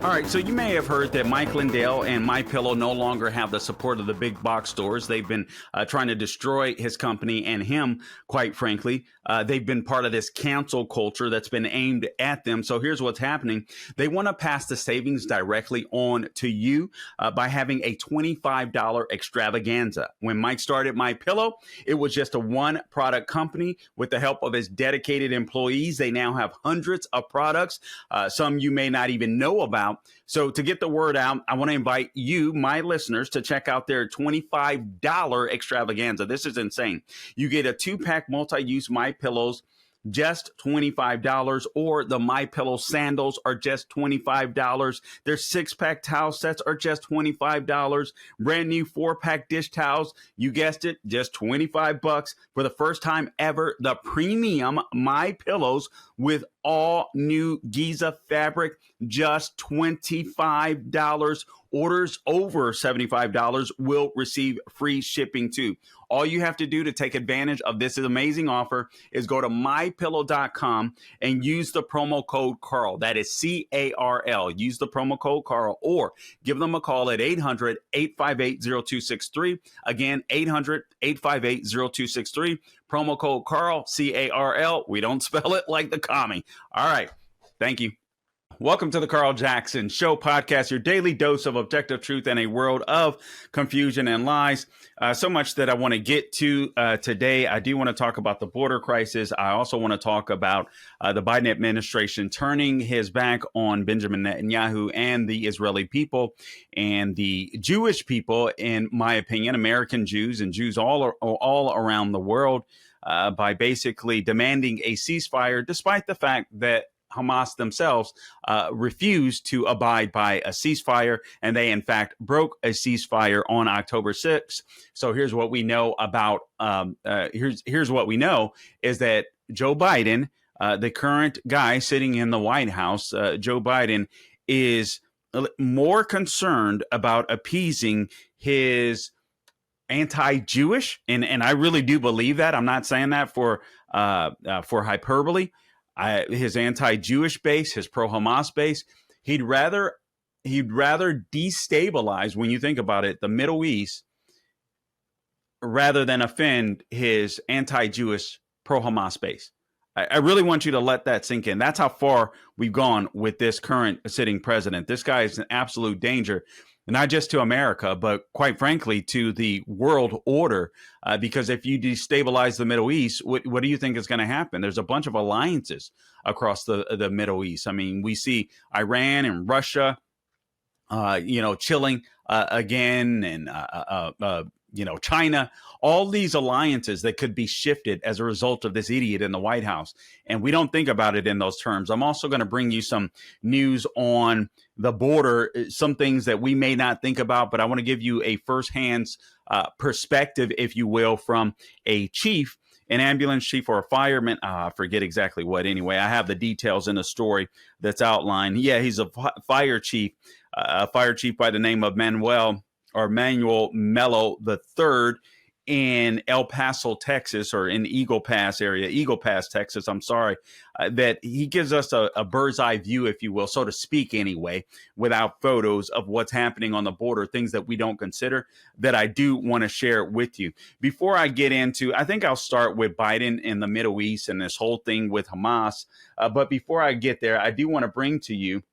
All right, so you may have heard that Mike Lindell and MyPillow no longer have the support of the big box stores. They've been trying to destroy his company and him, quite frankly. They've been part of this cancel culture that's been aimed at them. So here's what's happening. They want to pass the savings directly on to you by having a $25 extravaganza. When Mike started MyPillow, it was just a one product company. With the help of his dedicated employees, they now have hundreds of products, some you may not even know about. So to get the word out, I want to invite you, my listeners, to check out their $25 extravaganza. This is insane. You get a 2-pack multi-use MyPillows, just $25, or the MyPillow sandals are just $25. Their 6-pack towel sets are just $25. Brand new 4-pack dish towels, you guessed it, just $25. For the first time ever, the premium MyPillows with all new Giza fabric, just $25. Orders over $75 will receive free shipping too. All you have to do to take advantage of this amazing offer is go to mypillow.com and use the promo code Carl. That is C-A-R-L. Use the promo code Carl, or give them a call at 800-858-0263. Again, 800-858-0263. Promo code Carl, C-A-R-L. We don't spell it like the commie. All right. Thank you. Welcome to the Carl Jackson Show podcast, your daily dose of objective truth in a world of confusion and lies. So much that I want to get to today. I do want to talk about the border crisis. I also want to talk about the Biden administration turning his back on Benjamin Netanyahu and the Israeli people and the Jewish people, in my opinion, American Jews and Jews all around the world, by basically demanding a ceasefire, despite the fact that Hamas themselves refused to abide by a ceasefire, and they in fact broke a ceasefire on October 6th. So here's what we know about here's what we know is that Joe Biden, the current guy sitting in the White House, Joe Biden is more concerned about appeasing his anti-Jewish, and I really do believe that. I'm not saying that for hyperbole. His anti-Jewish base, his pro-Hamas base, he'd rather destabilize, when you think about it, the Middle East, rather than offend his anti-Jewish pro-Hamas base. I really want you to let that sink in. That's how far we've gone with this current sitting president. This guy is an absolute danger, not just to America, but quite frankly, to the world order. Because if you destabilize the Middle East, what do you think is going to happen? There's a bunch of alliances across the Middle East. I mean, we see Iran and Russia, chilling again, and China, all these alliances that could be shifted as a result of this idiot in the White House. And we don't think about it in those terms. I'm also going to bring you some news on the border, some things that we may not think about, but I want to give you a firsthand perspective, if you will, from a chief, an ambulance chief or a fireman. I forget exactly what. Anyway, I have the details in the story that's outlined. Yeah, he's a fire chief by the name of Manuel Mello III in El Paso, Texas, or in Eagle Pass, Texas. I'm sorry, that he gives us a bird's eye view, if you will, so to speak, anyway, without photos of what's happening on the border, things that we don't consider, that I do want to share with you. Before I get into, I think I'll start with Biden in the Middle East and this whole thing with Hamas. But before I get there, I do want to bring to you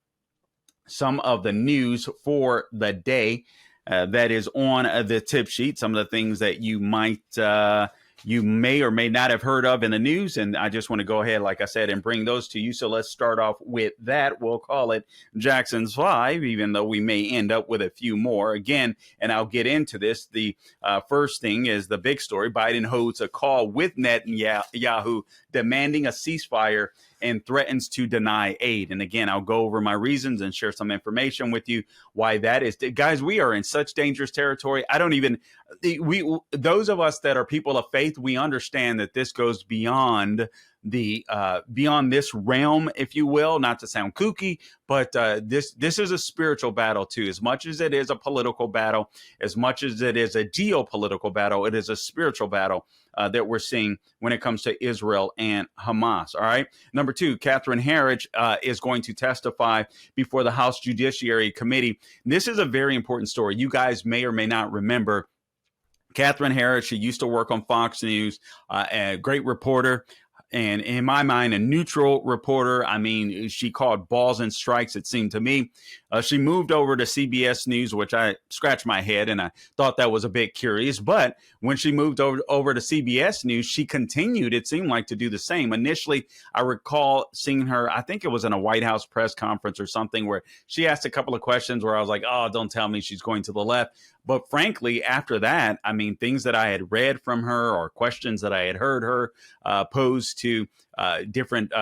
some of the news for the day. That is on the tip sheet, some of the things that you may or may not have heard of in the news. And I just want to go ahead, like I said, and bring those to you. So let's start off with that. We'll call it Jackson's 5, even though we may end up with a few more again. And I'll get into this. The first thing is the big story. Biden holds a call with Netanyahu demanding a ceasefire and threatens to deny aid. And again, I'll go over my reasons and share some information with you why that is. Guys, we are in such dangerous territory. I don't even those of us that are people of faith, we understand that this goes beyond beyond this realm, if you will, not to sound kooky, but this is a spiritual battle too. As much as it is a political battle, as much as it is a geopolitical battle, it is a spiritual battle that we're seeing when it comes to Israel and Hamas. All right. Number two, Catherine Herridge is going to testify before the House Judiciary Committee. This is a very important story. You guys may or may not remember Catherine Herridge. She used to work on Fox News, a great reporter. And in my mind, a neutral reporter. I mean, she called balls and strikes, it seemed to me. She moved over to CBS News, which I scratched my head and I thought that was a bit curious. But when she moved over to CBS News, she continued, it seemed like, to do the same. Initially, I recall seeing her, I think it was in a White House press conference or something, where she asked a couple of questions where I was like, oh, don't tell me she's going to the left. But frankly, after that, I mean, things that I had read from her or questions that I had heard her pose to different,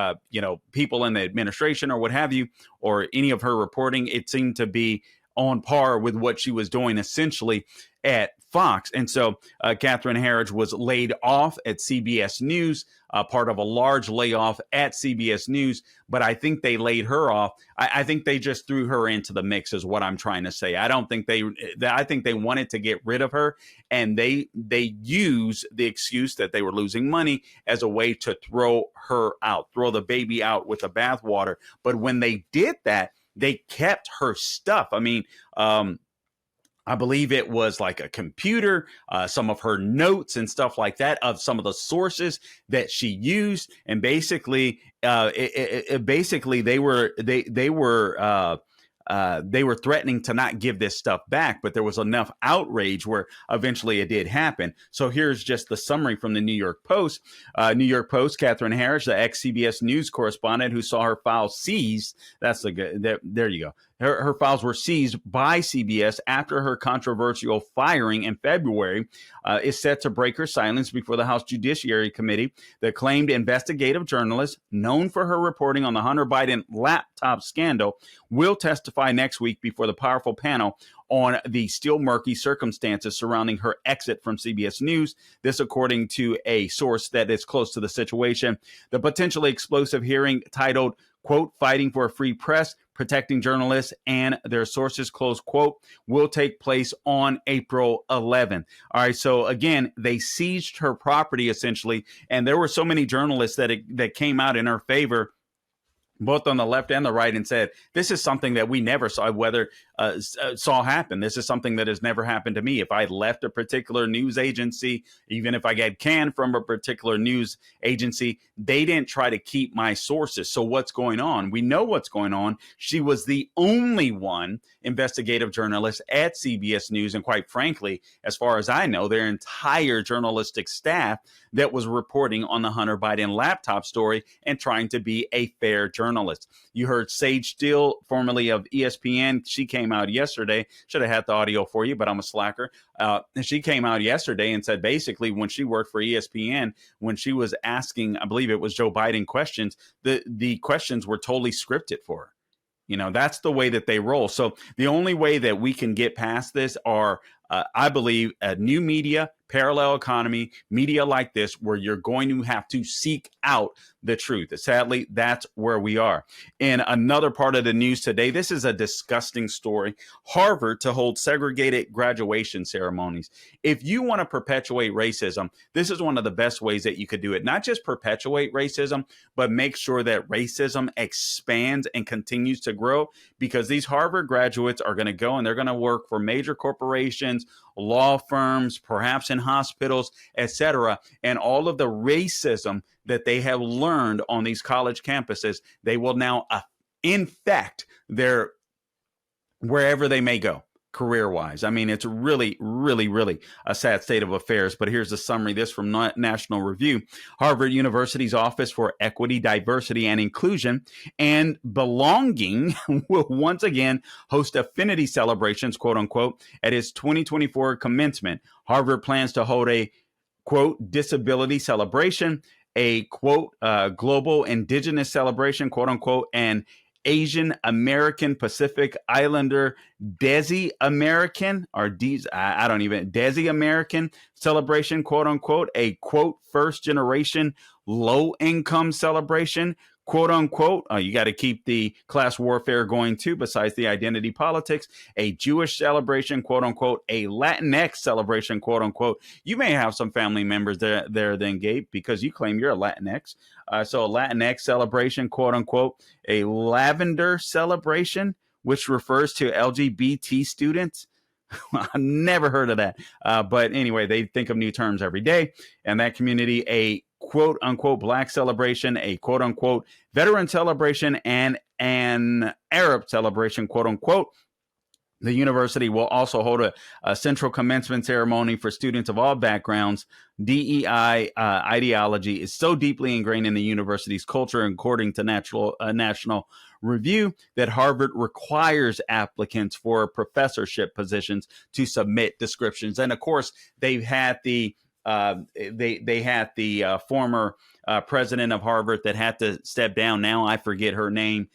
people in the administration or what have you, or any of her reporting, it seemed to be on par with what she was doing essentially at Fox. And so Catherine Herridge was laid off at CBS News, part of a large layoff at CBS News. But I think they laid her off. I think they just threw her into the mix is what I'm trying to say. I don't think I think they wanted to get rid of her, and they use the excuse that they were losing money as a way to throw her out, throw the baby out with the bathwater. But when they did that, they kept her stuff. I mean, I believe it was like a computer, some of her notes and stuff like that, of some of the sources that she used, and basically, basically they were threatening to not give this stuff back, but there was enough outrage where eventually it did happen. So here's just the summary from the New York Post. New York Post, Catherine Herridge, the ex-CBS News correspondent who saw her files seized. That's the good. There you go. Her files were seized by CBS after her controversial firing in February, is set to break her silence before the House Judiciary Committee. The acclaimed investigative journalist, known for her reporting on the Hunter Biden laptop scandal, will testify next week before the powerful panel on the still murky circumstances surrounding her exit from CBS News. This, according to a source that is close to the situation. The potentially explosive hearing, titled, quote, "Fighting for a Free Press, Protecting Journalists and Their Sources," close quote, will take place on April 11th. All right. So again, they seized her property essentially. And there were so many journalists that came out in her favor, both on the left and the right, and said, this is something that we never saw happen. This is something that has never happened to me. If I left a particular news agency, even if I get canned from a particular news agency, they didn't try to keep my sources. So what's going on? We know what's going on. She was the only one investigative journalist at CBS News. And quite frankly, as far as I know, their entire journalistic staff that was reporting on the Hunter Biden laptop story and trying to be a fair journalist. You heard Sage Steele, formerly of ESPN. She came out yesterday. Should have had the audio for you, but I'm a slacker. She came out yesterday and said basically when she worked for ESPN, when she was asking, I believe it was Joe Biden questions, the questions were totally scripted for her. You know, that's the way that they roll. So the only way that we can get past this are, I believe, a new media, parallel economy, media like this, where you're going to have to seek out the truth. Sadly, that's where we are. In another part of the news today, this is a disgusting story. Harvard to hold segregated graduation ceremonies. If you want to perpetuate racism, this is one of the best ways that you could do it. Not just perpetuate racism, but make sure that racism expands and continues to grow, because these Harvard graduates are going to go and they're going to work for major corporations, law firms, perhaps in hospitals, etc. And all of the racism that they have learned on these college campuses, they will now infect their wherever they may go career-wise. I mean, it's really, really, really a sad state of affairs. But here's the summary. This from National Review. Harvard University's Office for Equity, Diversity, and Inclusion and Belonging will once again host affinity celebrations, quote unquote, at its 2024 commencement. Harvard plans to hold a, quote, disability celebration, a, quote, global indigenous celebration, quote unquote, and Asian American Pacific Islander Desi American or I don't even Desi American celebration, quote unquote, a quote first generation low income celebration, quote unquote. You got to keep the class warfare going too, besides the identity politics, a Jewish celebration, quote unquote, a Latinx celebration, quote unquote. You may have some family members there then, Gabe, because you claim you're a Latinx. So a Latinx celebration, quote unquote, a lavender celebration, which refers to LGBT students. I've never heard of that. But anyway, they think of new terms every day. And that community, a quote unquote black celebration, a quote unquote veteran celebration, and an Arab celebration, quote unquote. The university will also hold a central commencement ceremony for students of all backgrounds. DEI ideology is so deeply ingrained in the university's culture, according to National Review, that Harvard requires applicants for professorship positions to submit descriptions. And of course, they've had the they had the former president of Harvard that had to step down. Now I forget her name.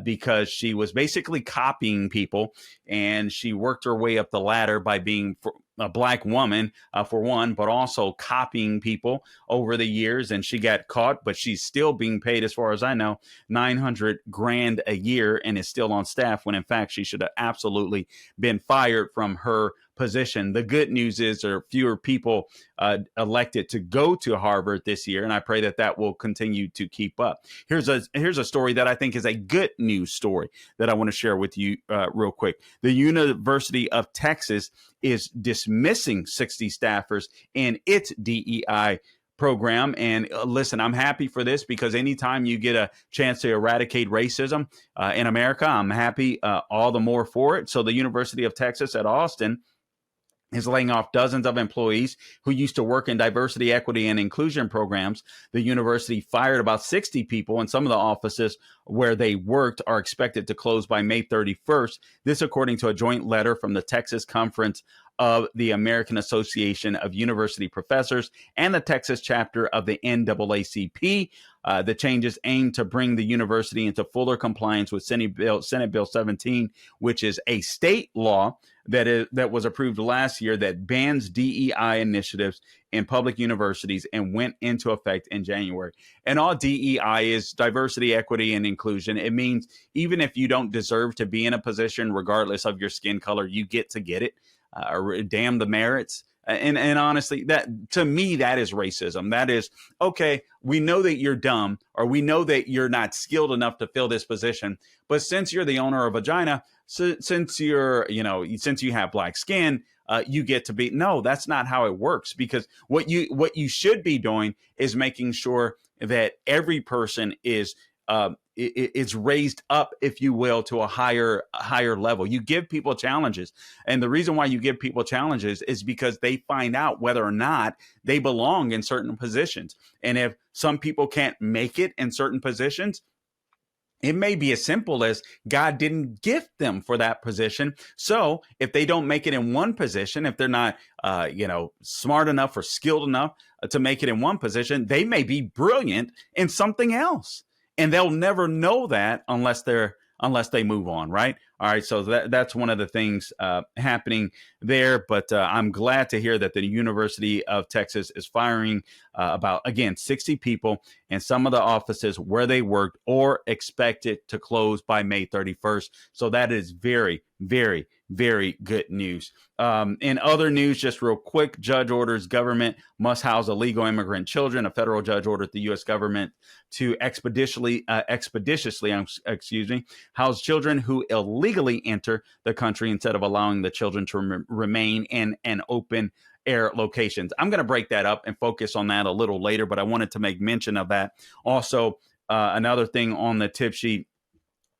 Because she was basically copying people, and she worked her way up the ladder by being a black woman, for one, but also copying people over the years. And she got caught, but she's still being paid, as far as I know, $900 grand a year, and is still on staff, when in fact she should have absolutely been fired from her position. The good news is there are fewer people elected to go to Harvard this year, and I pray that that will continue to keep up. Here's a story that I think is a good news story that I want to share with you real quick. The University of Texas is dismissing 60 staffers in its DEI program. And listen, I'm happy for this, because anytime you get a chance to eradicate racism in America, I'm happy all the more for it. So the University of Texas at Austin is laying off dozens of employees who used to work in diversity, equity, and inclusion programs. The university fired about 60 people, and some of the offices where they worked are expected to close by May 31st. This, according to a joint letter from the Texas Conference of the American Association of University Professors and the Texas chapter of the NAACP. The changes aim to bring the university into fuller compliance with Senate Bill 17, which is a state law that was approved last year that bans DEI initiatives in public universities and went into effect in January. And all DEI is diversity, equity, and inclusion. It means even if you don't deserve to be in a position, regardless of your skin color, you get to get it. Damn the merits. And honestly, that to me, that is racism. That is, okay, we know that you're dumb, or we know that you're not skilled enough to fill this position, but since you're the owner of a vagina, since you have black skin, you get to be. No, that's not how it works. Because what you should be doing is making sure that every person is raised up, if you will, to a higher level. You give people challenges. And the reason why you give people challenges is because they find out whether or not they belong in certain positions. And if some people can't make it in certain positions, it may be as simple as God didn't gift them for that position. So if they don't make it in one position, if they're not, smart enough or skilled enough to make it in one position, they may be brilliant in something else. And they'll never know that unless they move on, right? All right, so that's one of the things happening there. But I'm glad to hear that the University of Texas is firing about, again, 60 people, and some of the offices where they worked or expected to close by May 31st. So that is very, very, very good news. In other news, just real quick, judge orders government must house illegal immigrant children. A federal judge ordered the U.S. government to expeditiously house children who illegally enter the country instead of allowing the children to remain in an open air locations. I'm going to break that up and focus on that a little later, but I wanted to make mention of that. Also, another thing on the tip sheet: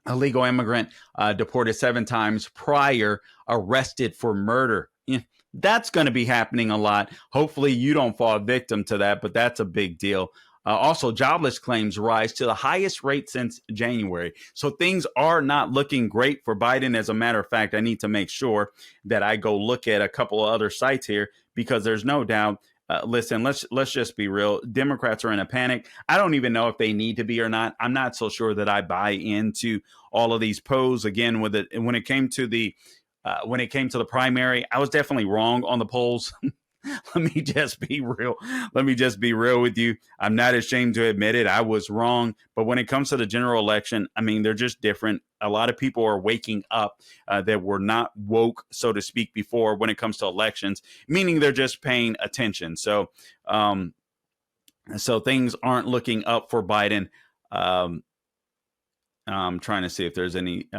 illegal immigrant deported 7 times prior, arrested for murder. Yeah, that's going to be happening a lot. Hopefully you don't fall victim to that, but that's a big deal. Also, jobless claims rise to the highest rate since January. So things are not looking great for Biden. As a matter of fact, I need to make sure that I go look at a couple of other sites here, because there's no doubt listen, let's just be real. Democrats are in a panic. I don't even know if they need to be or not. I'm not so sure that I buy into all of these polls. Again, with it, when it came to the primary, I was definitely wrong on the polls. Let me just be real. Let me just be real with you. I'm not ashamed to admit it. I was wrong. But when it comes to the general election, I mean, they're just different. A lot of people are waking up that were not woke, so to speak, before when it comes to elections, meaning they're just paying attention. So, so things aren't looking up for Biden. I'm trying to see if there's any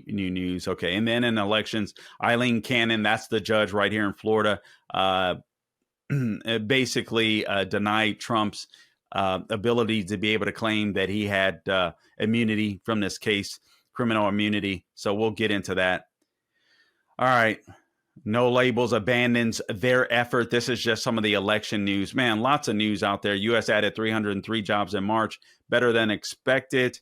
new news. Okay, and then in elections, Eileen Cannon, that's the judge right here in Florida, basically denied Trump's ability to be able to claim that he had immunity from this case, criminal immunity. So we'll get into that. All right. No Labels abandons their effort. This is just some of the election news. Man, lots of news out there. U.S. added 303 jobs in March, better than expected.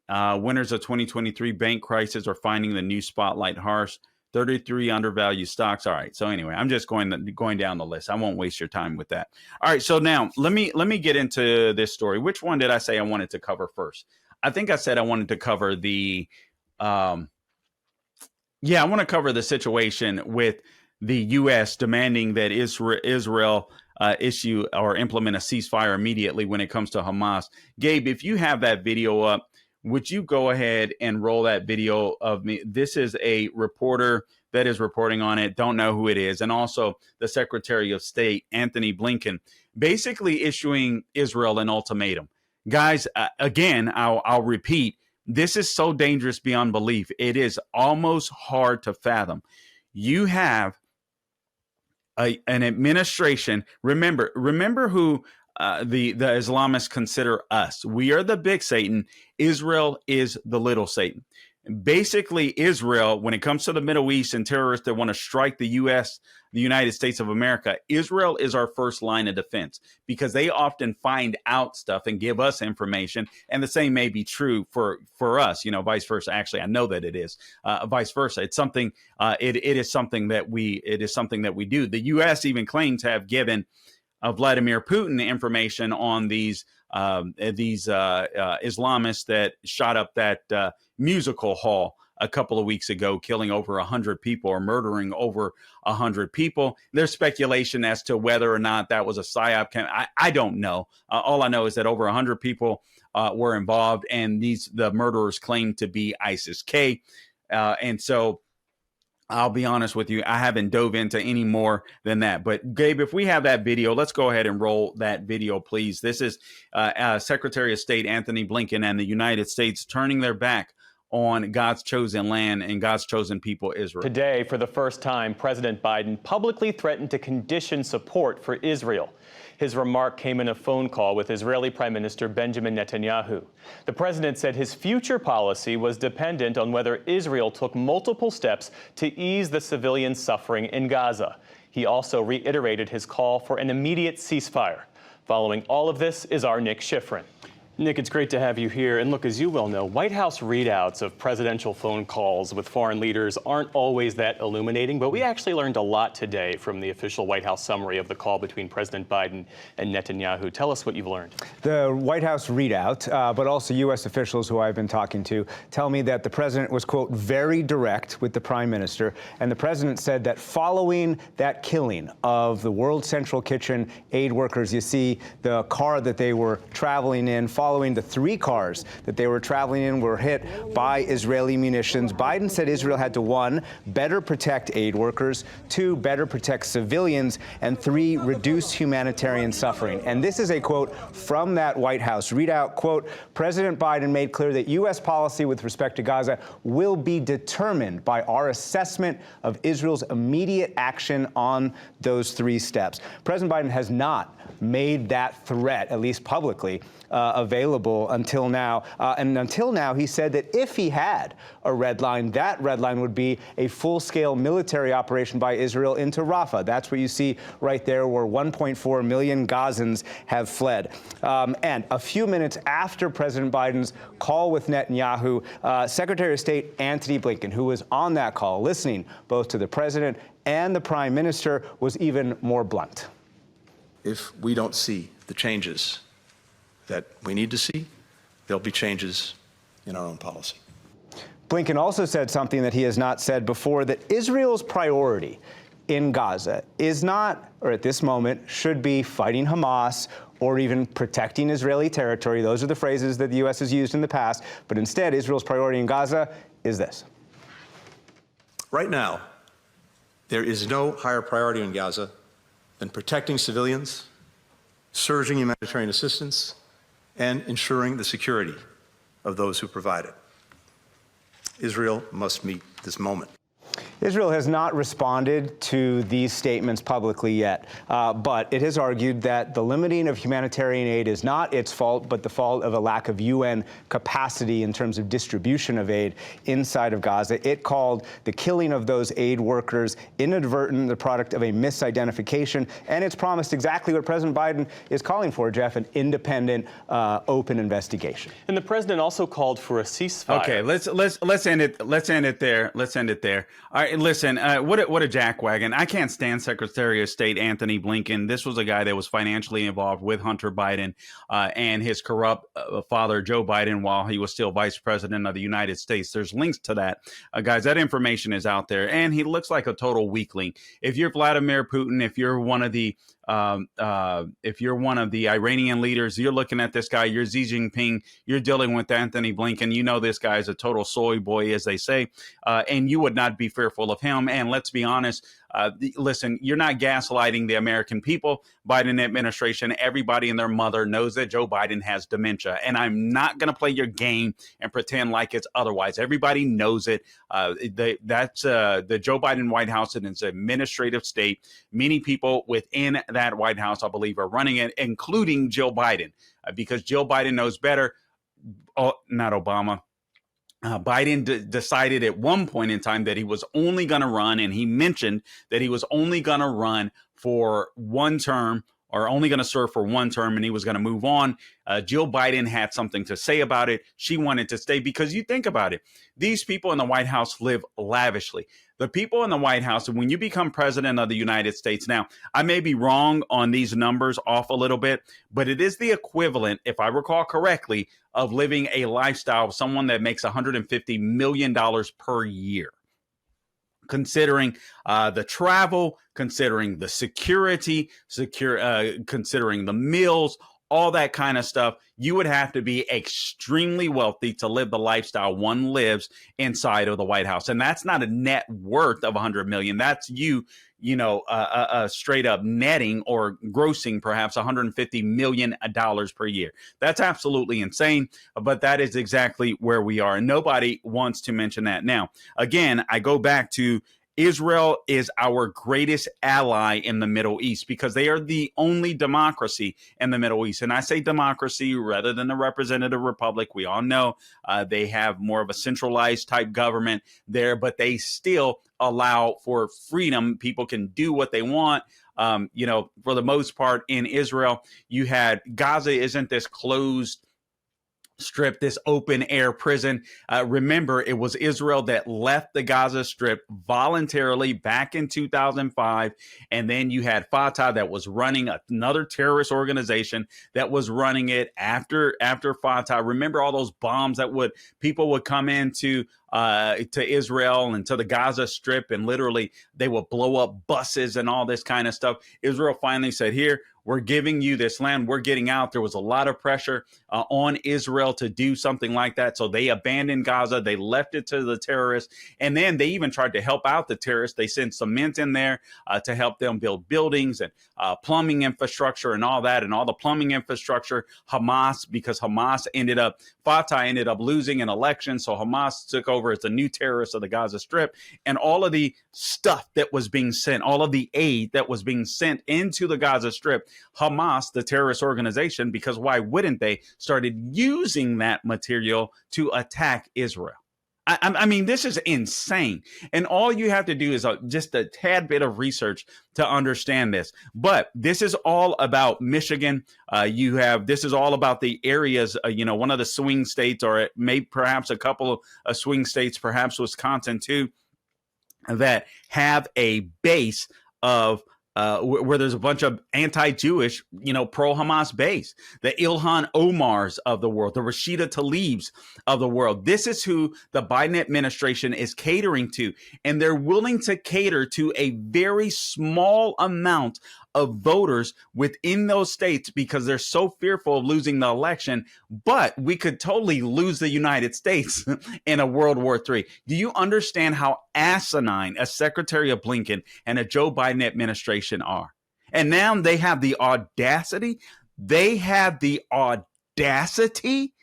Winners of 2023 bank crisis are finding the new spotlight harsh. 33 undervalued stocks. All right. So anyway, I'm just going down the list. I won't waste your time with that. All right. So now let me get into this story. Which one did I say I wanted to cover first? I think I said I wanted to cover the I want to cover the situation with the U.S. demanding that Israel issue or implement a ceasefire immediately when it comes to Hamas. Gabe, if you have that video up, would you go ahead and roll that video of me? This is a reporter that is reporting on it. Don't know who it is. And also the Secretary of State, Anthony Blinken, basically issuing Israel an ultimatum. Guys, again, I'll repeat, this is so dangerous beyond belief. It is almost hard to fathom. You have an administration. Remember who the Islamists consider us. We are the big Satan. Israel is the little Satan. Basically, Israel, when it comes to the Middle East and terrorists that want to strike the U.S., the United States of America, Israel is our first line of defense because they often find out stuff and give us information. And the same may be true for us, vice versa. Actually, I know that it is vice versa. It's something. It is something that we do. The U.S. even claims to have given Vladimir Putin information on these Islamists that shot up that musical hall a couple of weeks ago, killing over 100 people or murdering over 100 people. There's speculation as to whether or not that was a psyop. I don't know. All I know is that over 100 people were involved, and the murderers claim to be ISIS-K. And so I'll be honest with you, I haven't dove into any more than that. But Gabe, if we have that video, let's go ahead and roll that video, please. This is Secretary of State Anthony Blinken and the United States turning their back on God's chosen land and God's chosen people, Israel. Today, for the first time, President Biden publicly threatened to condition support for Israel. His remark came in a phone call with Israeli Prime Minister Benjamin Netanyahu. The president said his future policy was dependent on whether Israel took multiple steps to ease the civilian suffering in Gaza. He also reiterated his call for an immediate ceasefire. Following all of this is our Nick Schifrin. Nick, it's great to have you here. And look, as you well know, White House readouts of presidential phone calls with foreign leaders aren't always that illuminating, but we actually learned a lot today from the official White House summary of the call between President Biden and Netanyahu. Tell us what you've learned. The White House readout, but also U.S. officials who I've been talking to, tell me that the president was, quote, very direct with the prime minister. And the president said that following that killing of the World Central Kitchen aid workers, you see the car that they were traveling in, following the 3 cars that they were traveling in were hit by Israeli munitions. Biden said Israel had to, 1, better protect aid workers, 2, better protect civilians, and 3, reduce humanitarian suffering. And this is a quote from that White House readout. Quote, President Biden made clear that U.S. policy with respect to Gaza will be determined by our assessment of Israel's immediate action on those 3 steps. President Biden has not made that threat, at least publicly, available until now. And until now, he said that if he had a red line, that red line would be a full-scale military operation by Israel into Rafah. That's what you see right there, where 1.4 million Gazans have fled. And a few minutes after President Biden's call with Netanyahu, Secretary of State Anthony Blinken, who was on that call, listening both to the president and the prime minister, was even more blunt. if we don't see the changes that we need to see, there'll be changes in our own policy. Blinken also said something that he has not said before, that Israel's priority in Gaza is not, or at this moment, should be fighting Hamas or even protecting Israeli territory. Those are the phrases that the U.S. has used in the past. But instead, Israel's priority in Gaza is this. Right now, there is no higher priority in Gaza than protecting civilians, surging humanitarian assistance, and ensuring the security of those who provide it. Israel must meet this moment. Israel has not responded to these statements publicly yet, but it has argued that the limiting of humanitarian aid is not its fault, but the fault of a lack of UN capacity in terms of distribution of aid inside of Gaza. It called the killing of those aid workers inadvertent, the product of a misidentification, and it's promised exactly what President Biden is calling for, Jeff, an independent, open investigation. And the president also called for a ceasefire. Okay, let's end it. Let's end it there. Let's end it there. All right, listen. What a jackwagon! I can't stand Secretary of State Anthony Blinken. This was a guy that was financially involved with Hunter Biden and his corrupt father Joe Biden while he was still Vice President of the United States. There's links to that, guys. That information is out there, and he looks like a total weakling. If you're Vladimir Putin, if you're one of the Iranian leaders, you're looking at this guy, you're Xi Jinping, you're dealing with Anthony Blinken, you know this guy is a total soy boy, as they say, and you would not be fearful of him. And let's be honest, listen, you're not gaslighting the American people. Biden administration, everybody and their mother knows that Joe Biden has dementia. And I'm not going to play your game and pretend like it's otherwise. Everybody knows it. That's the Joe Biden White House, and it's an administrative state. Many people within that White House, I believe, are running it, including Jill Biden, because Jill Biden knows better. Oh, not Obama. Biden decided at one point in time that he was only going to run, and he mentioned that he was only going to run for one term, or only going to serve for one term, and he was going to move on. Jill Biden had something to say about it. She wanted to stay because you think about it. These people in the White House live lavishly. The people in the White House, when you become president of the United States, now, I may be wrong on these numbers off a little bit, but it is the equivalent, if I recall correctly, of living a lifestyle of someone that makes $150 million per year. Considering the travel, considering the security, considering the meals, all that kind of stuff, you would have to be extremely wealthy to live the lifestyle one lives inside of the White House. And that's not a net worth of $100 million. That's you straight up netting or grossing perhaps $150 million per year. That's absolutely insane, but that is exactly where we are. And nobody wants to mention that. Now, again, I go back to Israel is our greatest ally in the Middle East because they are the only democracy in the Middle East. And I say democracy rather than the representative republic. We all know they have more of a centralized type government there, but they still allow for freedom. People can do what they want. For the most part in Israel, you had Gaza isn't this closed Strip, this open air prison. Remember, it was Israel that left the Gaza Strip voluntarily back in 2005. And then you had Fatah that was running another terrorist organization that was running it after Fatah. Remember all those bombs that people would come into to Israel and to the Gaza Strip, and literally they would blow up buses and all this kind of stuff. Israel finally said, here, we're giving you this land. We're getting out. There was a lot of pressure on Israel to do something like that. So they abandoned Gaza. They left it to the terrorists. And then they even tried to help out the terrorists. They sent cement in there to help them build buildings and plumbing infrastructure and all that. And all the plumbing infrastructure, because Fatah ended up losing an election. So Hamas took over as the new terrorist of the Gaza Strip. And all of the stuff that was being sent, all of the aid that was being sent into the Gaza Strip, Hamas, the terrorist organization, because why wouldn't they, started using that material to attack Israel. I mean, this is insane. And all you have to do is just a tad bit of research to understand this. But this is all about Michigan. This is all about the areas, one of the swing states, or perhaps a couple of swing states, perhaps Wisconsin too, that have a base of where there's a bunch of anti-Jewish, pro-Hamas base, the Ilhan Omars of the world, the Rashida Tlaibs of the world. This is who the Biden administration is catering to, and they're willing to cater to a very small amount of voters within those states because they're so fearful of losing the election. But we could totally lose the United States in a World War III. Do you understand how asinine a Secretary of Blinken and a Joe Biden administration are? And now they have the audacity. They have the audacity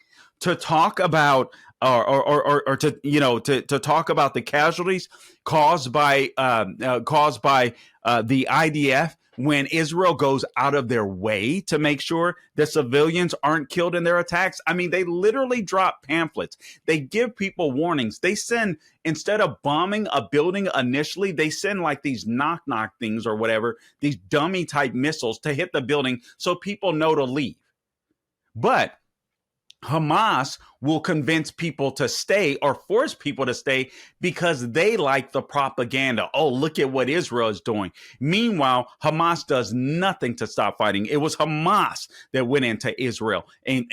to talk about or to talk about the casualties caused by the IDF when Israel goes out of their way to make sure the civilians aren't killed in their attacks. I mean, they literally drop pamphlets. They give people warnings. They send, instead of bombing a building initially, they send like these knock-knock things or whatever, these dummy type missiles to hit the building so people know to leave. But Hamas will convince people to stay or force people to stay because they like the propaganda. Oh, look at what Israel is doing. Meanwhile, Hamas does nothing to stop fighting. It was Hamas that went into Israel and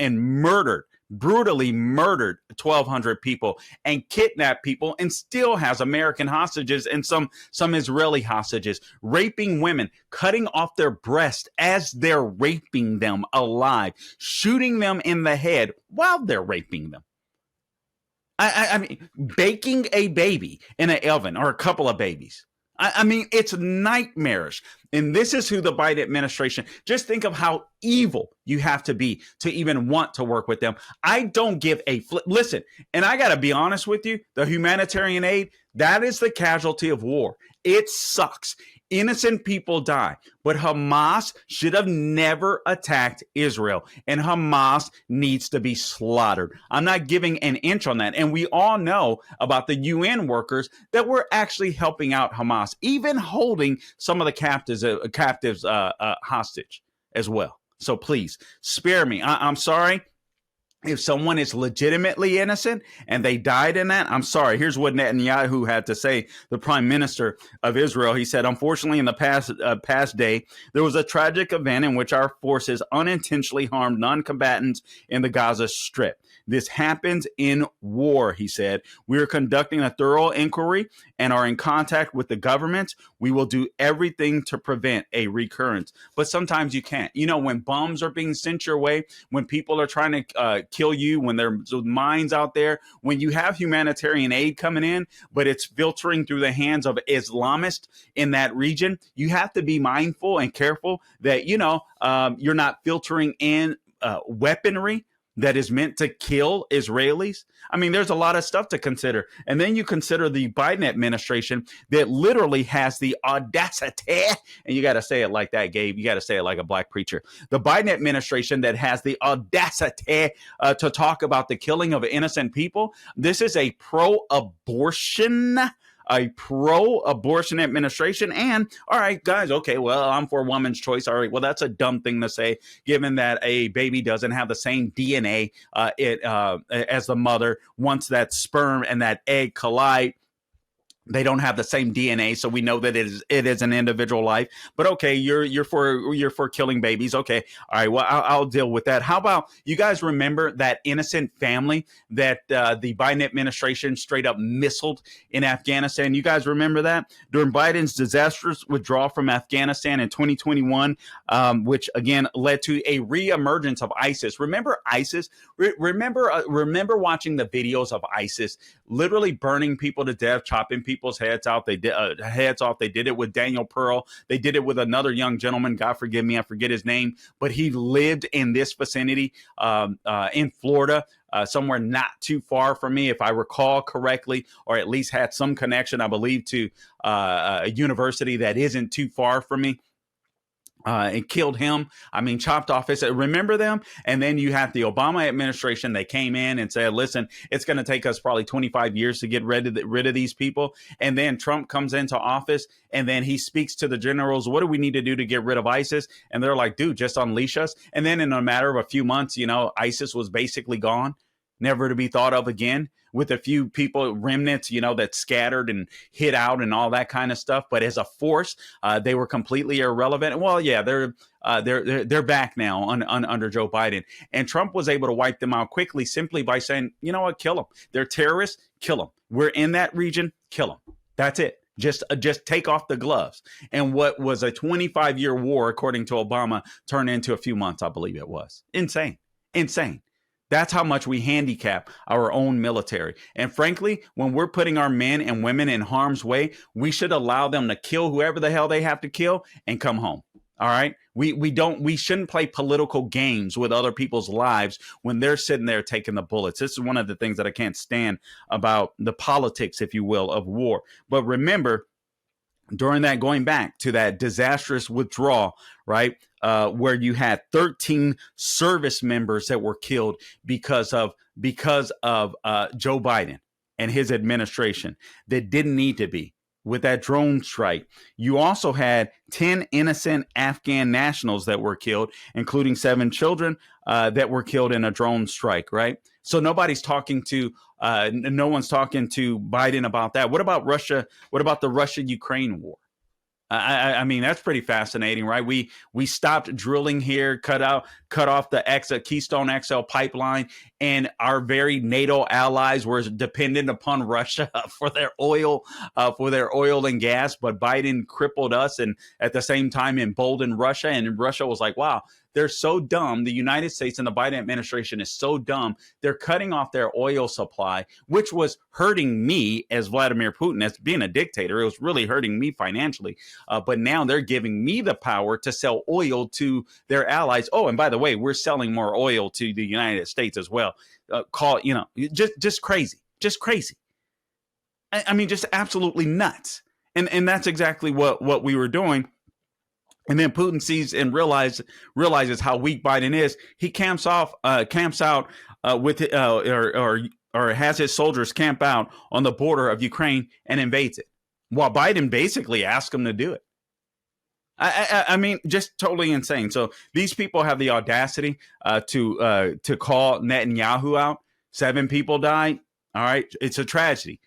brutally murdered 1,200 people and kidnapped people and still has American hostages and some Israeli hostages, raping women, cutting off their breast as they're raping them alive, shooting them in the head while they're raping them. I mean, baking a baby in an oven or a couple of babies. I mean, it's nightmarish. And this is who the Biden administration, just think of how evil you have to be to even want to work with them. I don't give a flip. Listen, and I got to be honest with you, the humanitarian aid, that is the casualty of war. It sucks. Innocent people die, but Hamas should have never attacked Israel, and Hamas needs to be slaughtered. I'm not giving an inch on that. And we all know about the UN workers that were actually helping out Hamas, even holding some of the captives hostage as well. So please spare me. I'm sorry. If someone is legitimately innocent and they died in that, I'm sorry. Here's what Netanyahu had to say, the prime minister of Israel. He said, unfortunately, in the past day, there was a tragic event in which our forces unintentionally harmed non-combatants in the Gaza Strip. This happens in war, he said. We are conducting a thorough inquiry and are in contact with the government. We will do everything to prevent a recurrence. But sometimes you can't. You know, when bombs are being sent your way, when people are trying to kill you, when there's mines out there, when you have humanitarian aid coming in, but it's filtering through the hands of Islamists in that region, you have to be mindful and careful that, you're not filtering in weaponry that is meant to kill Israelis. I mean, there's a lot of stuff to consider. And then you consider the Biden administration that literally has the audacity, and you got to say it like that, Gabe. You got to say it like a black preacher. The Biden administration that has the audacity to talk about the killing of innocent people. This is a pro-abortion administration. And all right, guys, okay, well, I'm for woman's choice. All right, well, that's a dumb thing to say, given that a baby doesn't have the same DNA as the mother. Once that sperm and that egg collide, they don't have the same DNA, so we know that it is an individual life. But okay, you're for killing babies. Okay, all right. Well, I'll deal with that. How about you guys remember that innocent family that the Biden administration straight up missiled in Afghanistan? You guys remember that during Biden's disastrous withdrawal from Afghanistan in 2021, which again led to a reemergence of ISIS. Remember ISIS? Remember watching the videos of ISIS literally burning people to death, chopping people's heads out. They did heads off. They did it with Daniel Pearl. They did it with another young gentleman. God forgive me, I forget his name, but he lived in this vicinity in Florida, somewhere not too far from me, if I recall correctly, or at least had some connection, I believe, to a university that isn't too far from me. And killed him. I mean, chopped off his. Remember them? And then you have the Obama administration. They came in and said, listen, it's going to take us probably 25 years to get rid of these people. And then Trump comes into office and then he speaks to the generals. What do we need to do to get rid of ISIS? And they're like, dude, just unleash us. And then in a matter of a few months, ISIS was basically gone. never to be thought of again, with a few people, remnants, that scattered and hid out and all that kind of stuff. But as a force, they were completely irrelevant. Well, yeah, they're back now under Joe Biden. And Trump was able to wipe them out quickly simply by saying, you know what, kill them. They're terrorists, kill them. We're in that region, kill them. That's it. Just take off the gloves. And what was a 25-year war, according to Obama, turned into a few months, I believe it was. Insane. That's how much we handicap our own military. And frankly, when we're putting our men and women in harm's way, we should allow them to kill whoever the hell they have to kill and come home. All right. We shouldn't play political games with other people's lives when they're sitting there taking the bullets. This is one of the things that I can't stand about the politics, if you will, of war. But remember, during that, going back to that disastrous withdrawal, right, where you had 13 service members that were killed because of Joe Biden and his administration that didn't need to be. With that drone strike, you also had 10 innocent Afghan nationals that were killed, including 7 children that were killed in a drone strike, right? So no one's talking to Biden about that. What about Russia? What about the Russia-Ukraine war? I mean, that's pretty fascinating, right? We stopped drilling here, cut off the Keystone XL pipeline, and our very NATO allies were dependent upon Russia for their oil and gas. But Biden crippled us, and at the same time emboldened Russia. And Russia was like, "Wow, they're so dumb. The United States and the Biden administration is so dumb. They're cutting off their oil supply, which was hurting me as Vladimir Putin, as being a dictator. It was really hurting me financially. But now they're giving me the power to sell oil to their allies. Oh, and by the way, we're selling more oil to the United States as well. Just crazy, I mean, just absolutely nuts. And that's exactly what we were doing. And then Putin sees and realizes how weak Biden is. He camps out with or has his soldiers camp out on the border of Ukraine and invades it, while Biden basically asked him to do it. I mean, just totally insane. So these people have the audacity to call Netanyahu out. 7 people died. All right, it's a tragedy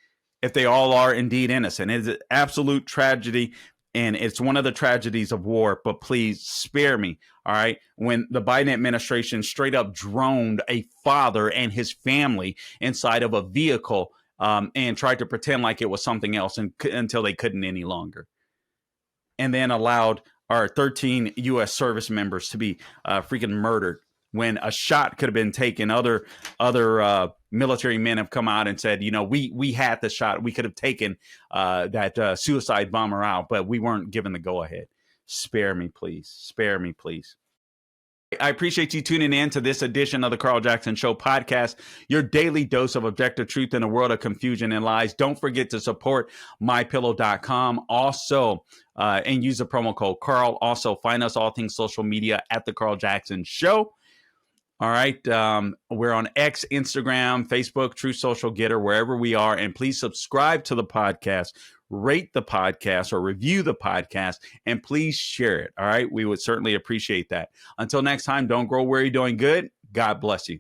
if they all are indeed innocent. It's an absolute tragedy. And it's one of the tragedies of war, but please spare me, all right? When the Biden administration straight up droned a father and his family inside of a vehicle and tried to pretend like it was something else until they couldn't any longer. And then allowed our 13 U.S. service members to be freaking murdered when a shot could have been taken. Other military men have come out and said, we had the shot. We could have taken that suicide bomber out, but we weren't given the go-ahead. Spare me, please. Spare me, please. I appreciate you tuning in to this edition of the Carl Jackson Show podcast, your daily dose of objective truth in a world of confusion and lies. Don't forget to support mypillow.com. Also, and use the promo code Carl. Also, find us all things social media at the Carl Jackson Show. All right. We're on X, Instagram, Facebook, True Social, Getter, wherever we are. And please subscribe to the podcast, rate the podcast, or review the podcast, and please share it. All right. We would certainly appreciate that. Until next time, don't grow weary doing good. God bless you.